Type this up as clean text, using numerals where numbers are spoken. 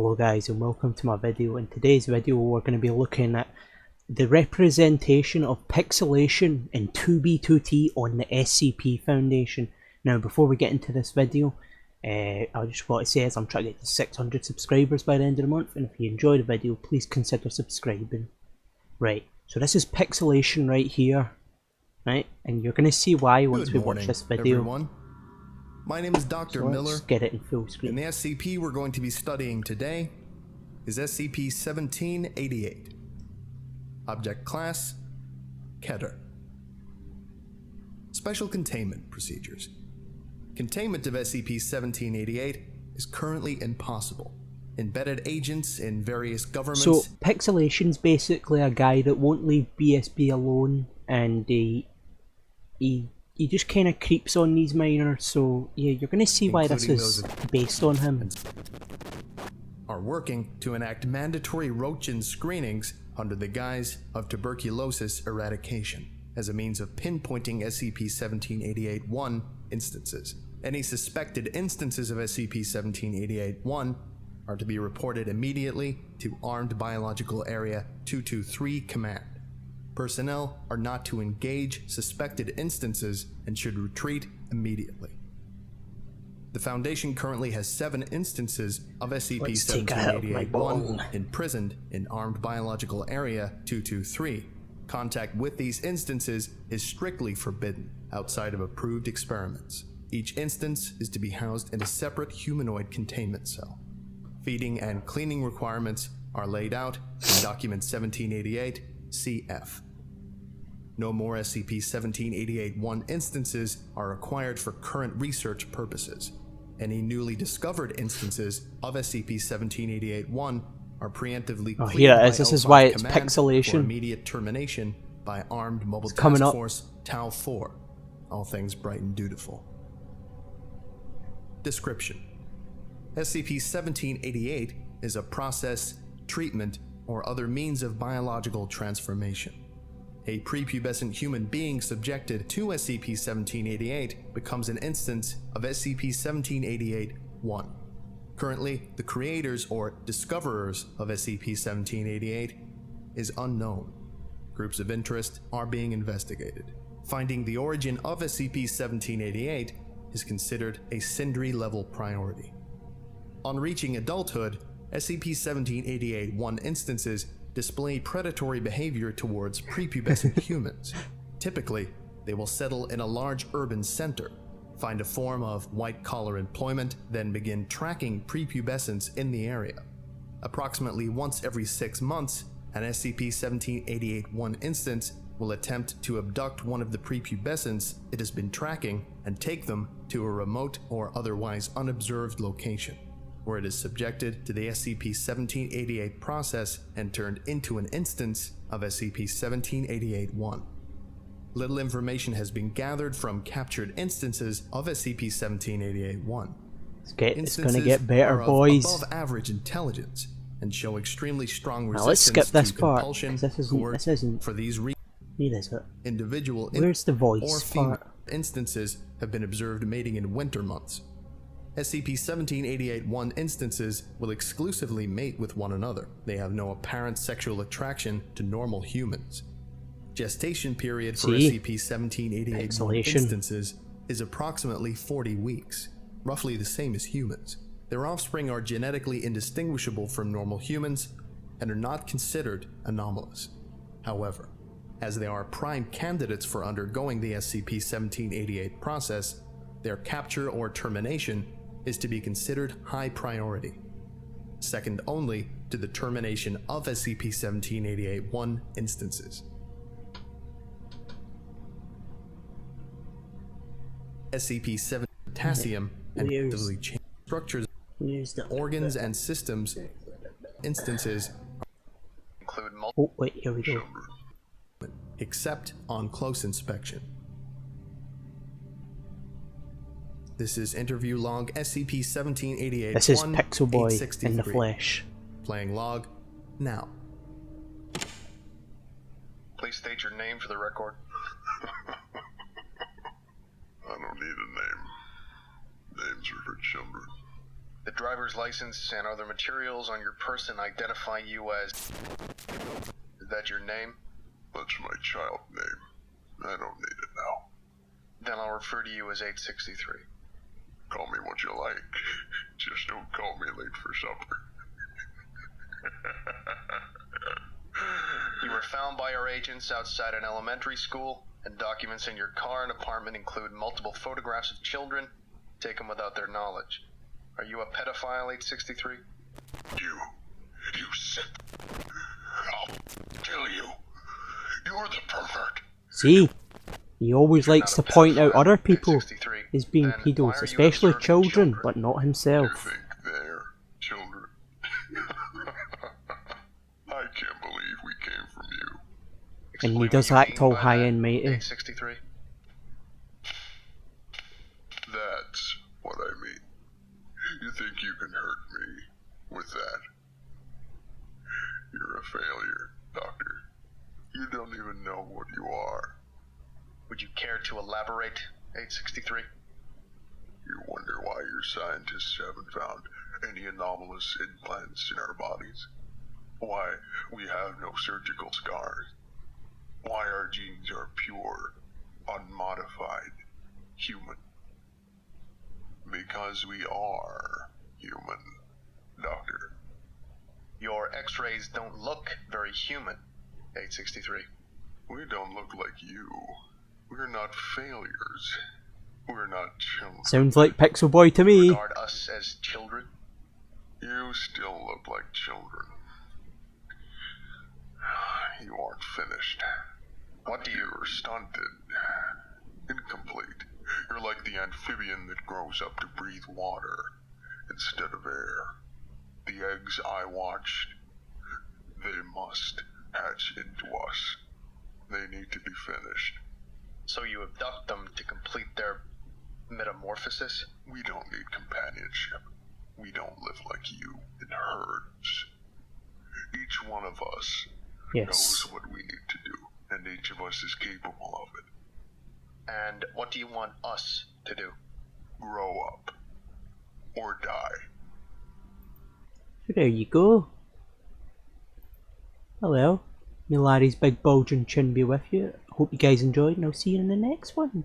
Hello guys and welcome to my video. In today's video we're going to be looking at the representation of pixelation in 2B2T on the SCP Foundation. Now before we get into this video, I just want to say I'm trying to get to 600 subscribers by the end of the month, and if you enjoy the video please consider subscribing. Right, so this is pixelation right here, right, and you're going to see why once we watch this video. Everyone. My name is Dr. Miller. Let's get it in full screen. And the SCP we're going to be studying today is SCP-1788. Object Class, Keter. Special Containment Procedures. Containment of SCP-1788 is currently impossible. Embedded agents in various governments... So, Pixelation's basically a guy that won't leave BSB alone, and he just kind of creeps on these minors, so yeah, you're going to see why this is based on him. Are working to enact mandatory routine screenings under the guise of tuberculosis eradication as a means of pinpointing SCP-1788-1 instances. Any suspected instances of SCP-1788-1 are to be reported immediately to Armed Biological Area 223 Command. Personnel are not to engage suspected instances and should retreat immediately. The Foundation currently has 7 instances of SCP-1788-1 imprisoned in Armed Biological Area 223. Contact with these instances is strictly forbidden outside of approved experiments. Each instance is to be housed in a separate humanoid containment cell. Feeding and cleaning requirements are laid out in Document 1788 CF. No more SCP-1788-1 instances are required for current research purposes. Any newly discovered instances of SCP-1788-1 are preemptively cleared by this is why it's command pixelation. for immediate termination by Armed Mobile It's coming Task up. Force Tau 4. All things bright and dutiful. Description: SCP-1788 is a process, treatment, or other means of biological transformation. A prepubescent human being subjected to SCP-1788 becomes an instance of SCP-1788-1. Currently, the creators or discoverers of SCP-1788 is unknown. Groups of interest are being investigated. Finding the origin of SCP-1788 is considered a Sindri-level priority. On reaching adulthood, SCP-1788-1 instances display predatory behavior towards prepubescent humans. Typically, they will settle in a large urban center, find a form of white-collar employment, then begin tracking prepubescents in the area. Approximately once every 6 months, an SCP-1788-1 instance will attempt to abduct one of the prepubescents it has been tracking and take them to a remote or otherwise unobserved location, where it is subjected to the SCP-1788 process and turned into an instance of SCP-1788-1. Little information has been gathered from captured instances of SCP-1788-1. It's gonna get better, boys. Above average intelligence and show extremely strong Now let's resistance skip this to part, compulsion, 'cause this coercion. isn't. For these reasons, Neither is it. individual Where's the voice or female part? instances have been observed mating in winter months. SCP-1788-1 instances will exclusively mate with one another. They have no apparent sexual attraction to normal humans. Gestation period for SCP-1788-1 Pixelation. instances is approximately 40 weeks, roughly the same as humans. Their offspring are genetically indistinguishable from normal humans and are not considered anomalous. However, as they are prime candidates for undergoing the SCP-1788 process, their capture or termination is to be considered high priority, second only to the termination of SCP-1788-1 instances. SCP-7 potassium and actively change structures, organs, and systems instances include multiple, Here we go. except on close inspection. This is interview log SCP-1788-1. This is Pixel Boy in the flesh. Playing log now. Please state your name for the record. I don't need a name. Names are for children. The driver's license and other materials on your person identify you as... Is that your name? That's my child name. I don't need it now. Then I'll refer to you as 863. Call me what you like. Just don't call me late for supper. You were found by our agents outside an elementary school, and documents in your car and apartment include multiple photographs of children taken without their knowledge. Are you a pedophile, 863? You sick... I'll kill you. You're the pervert. See? He always likes to point out other people as being Then why pedos, are you especially observing children, children? but not You himself. think they're children? I can't believe we came from you. And he Explain does what you act mean all by high that, and mighty. 863. That's what I mean. You think you can hurt me with that? You're a failure, Doctor. You don't even know what you are. Would you care to elaborate, 863? You wonder why your scientists haven't found any anomalous implants in our bodies? Why we have no surgical scars? Why our genes are pure, unmodified, human? Because we are human, Doctor. Your x-rays don't look very human, 863. We don't look like you. We're not failures. We're not children. Sounds like Pixel Boy to me. Regard us as children? You still look like children. You aren't finished. What do you... You're stunted. Incomplete. You're like the amphibian that grows up to breathe water instead of air. The eggs I watched, they must hatch into us. They need to be finished. So you abduct them to complete their metamorphosis? We don't need companionship. We don't live like you in herds. Each one of us Yes. knows what we need to do, and each of us is capable of it. And what do you want us to do? Grow up. Or die. So there you go. Hello. May Larry's big bulging chin be with you. Hope you guys enjoyed, and I'll see you in the next one.